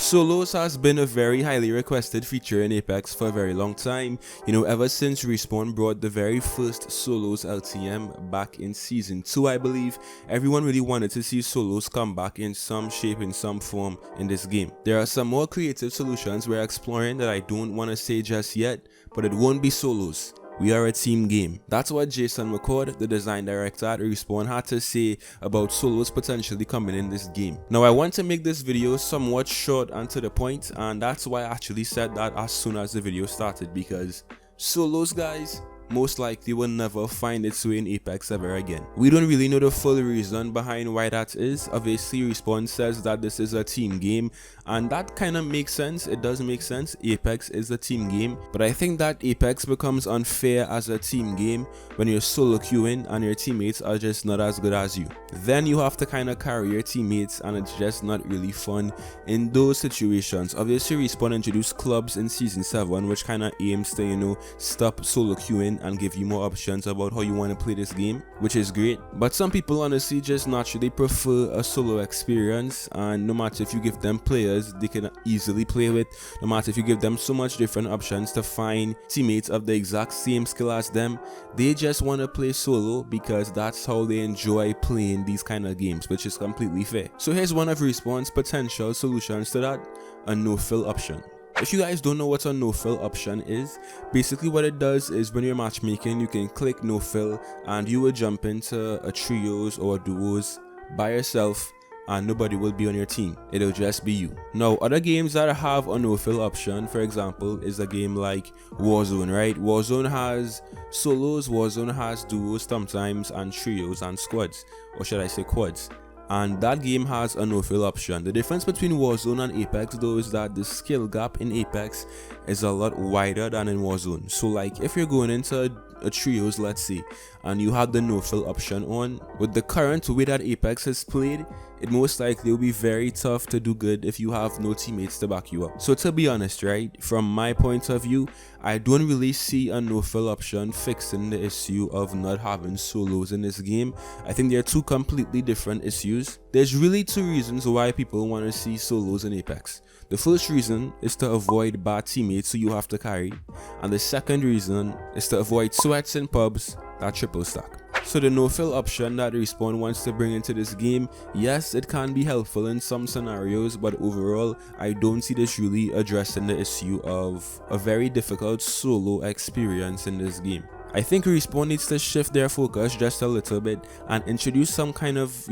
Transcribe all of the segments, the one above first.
Solos has been a very highly requested feature in Apex for a very long time. Ever since Respawn brought the very first Solos LTM back in Season 2, I believe, everyone really wanted to see Solos come back in some shape, in some form in this game. There are some more creative solutions we're exploring that I don't want to say just yet, but it won't be Solos. We are a team game. That's what Jason McCord, the design director at Respawn, had to say about Solos potentially coming in this game. Now, I want to make this video somewhat short and to the point, and that's why I actually said that as soon as the video started, because Solos, guys, most likely will never find its way in Apex ever again. We don't really know the full reason behind why that is. Obviously, Respawn says that this is a team game, and that kind of makes sense. It does make sense. Apex is a team game, but I think that Apex becomes unfair as a team game when you're solo queuing and your teammates are just not as good as you. Then you have to kind of carry your teammates, and it's just not really fun in those situations. Obviously, Respawn introduced clubs in Season 7, which kind of aims to, stop solo queuing and give you more options about how you want to play this game, which is great. But some people honestly just naturally prefer a solo experience, and no matter if you give them players they can easily play with, no matter if you give them so much different options to find teammates of the exact same skill as them, they just want to play solo because that's how they enjoy playing these kind of games, which is completely fair. So here's one of Respawn's potential solutions to that: a no-fill option. If you guys don't know what a no-fill option is, basically what it does is when you're matchmaking, you can click no-fill and you will jump into a trios or duos by yourself and nobody will be on your team. It'll just be you. Now, other games that have a no-fill option, for example, is a game like Warzone, right? Warzone has solos, Warzone has duos sometimes, and trios and squads, or should I say quads. And that game has a no-fill option. The difference between Warzone and Apex though is that the skill gap in Apex is a lot wider than in Warzone. So like if you're going into a trios, let's say, and you have the no-fill option on, with the current way that Apex is played, it most likely will be very tough to do good if you have no teammates to back you up. So to be honest, right, from my point of view, I don't really see a no-fill option fixing the issue of not having solos in this game. I think they're two completely different issues. There's really two reasons why people want to see solos in Apex. The first reason is to avoid bad teammates who you have to carry, and the second reason is to avoid sweats in pubs that triple stack. So the no-fill option that Respawn wants to bring into this game, yes, it can be helpful in some scenarios, but overall, I don't see this really addressing the issue of a very difficult solo experience in this game. I think Respawn needs to shift their focus just a little bit and introduce some kind of,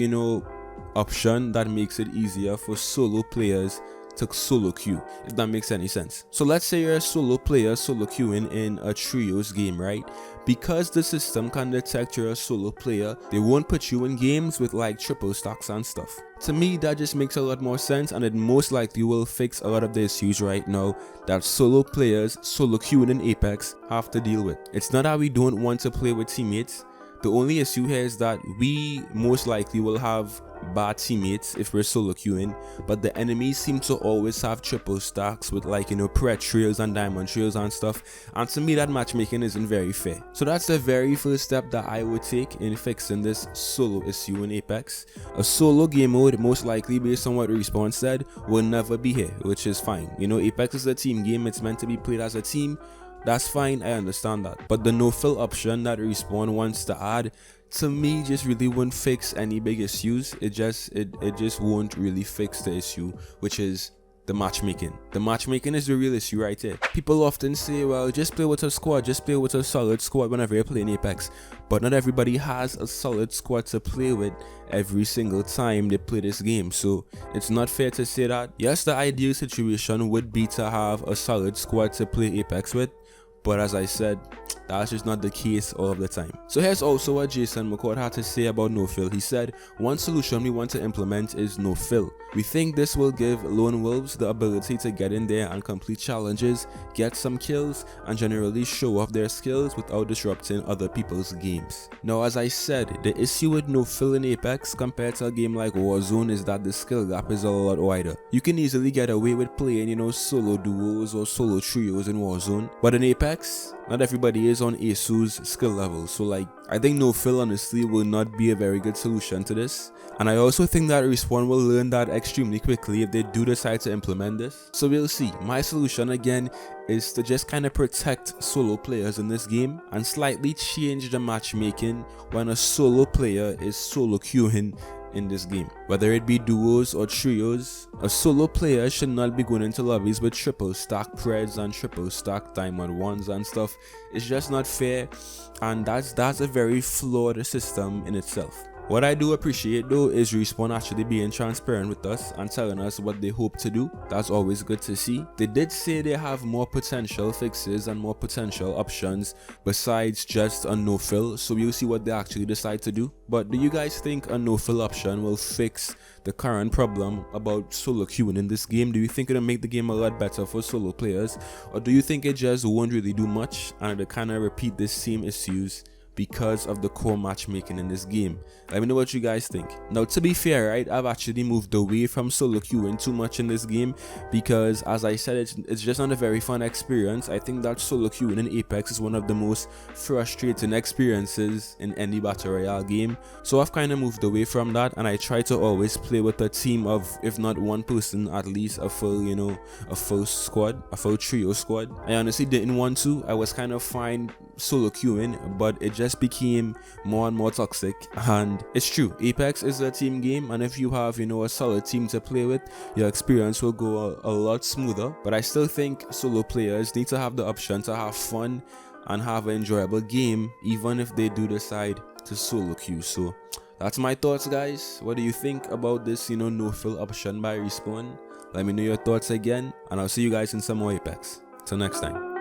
option that makes it easier for solo players to solo queue, if that makes any sense. So let's say you're a solo player solo queuing in a trios game, right? Because the system can detect you're a solo player, they won't put you in games with like triple stacks and stuff. To me, that just makes a lot more sense, and it most likely will fix a lot of the issues right now that solo players solo queuing in Apex have to deal with. It's not that we don't want to play with teammates. The only issue here is that we most likely will have bad teammates if we're solo queuing, but the enemies seem to always have triple stacks with like pret trails and diamond trails and stuff, and to me that matchmaking isn't very fair. So that's the very first step that I would take in fixing this solo issue in Apex. A solo game mode, most likely based on what Respawn said, will never be here, which is fine. Apex is a team game, it's meant to be played as a team. That's fine, I understand that. But the no-fill option that Respawn wants to add, to me, just really won't fix any big issues. It just won't really fix the issue, which is the matchmaking. The matchmaking is the real issue right here. People often say, well, just play with a squad, just play with a solid squad whenever you're playing Apex. But not everybody has a solid squad to play with every single time they play this game. So it's not fair to say that. Yes, the ideal situation would be to have a solid squad to play Apex with, but as I said, that's just not the case all of the time. So here's also what Jason McCord had to say about no-fill. He said, one solution we want to implement is no-fill. We think this will give lone wolves the ability to get in there and complete challenges, get some kills, and generally show off their skills without disrupting other people's games. Now, as I said, the issue with no-fill in Apex compared to a game like Warzone is that the skill gap is a lot wider. You can easily get away with playing, solo duos or solo trios in Warzone, but in Apex, not everybody is on ASU's skill level, so like I think no fill honestly will not be a very good solution to this. And I also think that Respawn will learn that extremely quickly if they do decide to implement this. So we'll see. My solution again is to just kind of protect solo players in this game and slightly change the matchmaking when a solo player is solo queuing in this game. Whether it be duos or trios, a solo player should not be going into lobbies with triple stack preds and triple stack diamond ones and stuff. It's just not fair, and that's a very flawed system in itself. What I do appreciate though is Respawn actually being transparent with us and telling us what they hope to do. That's always good to see. They did say they have more potential fixes and more potential options besides just a no fill, so we'll see what they actually decide to do. But do you guys think a no fill option will fix the current problem about solo queuing in this game? Do you think it'll make the game a lot better for solo players, or do you think it just won't really do much and it'll kind of repeat the same issues because of the core matchmaking in this game? Let me know what you guys think. Now, to be fair, right, I've actually moved away from solo queuing too much in this game because, as I said, it's just not a very fun experience. I think that solo queuing in Apex is one of the most frustrating experiences in any battle royale game. So I've kind of moved away from that, and I try to always play with a team of, if not one person, at least a full, a full squad, a full trio squad. I honestly didn't want to. I was kind of fine solo queuing, but it just became more and more toxic. And it's true, Apex is a team game, and if you have a solid team to play with, your experience will go a lot smoother. But I still think solo players need to have the option to have fun and have an enjoyable game, even if they do decide to solo queue. So that's my thoughts, guys. What do you think about this no fill option by Respawn? Let me know your thoughts again, and I'll see you guys in some more Apex. Till next time.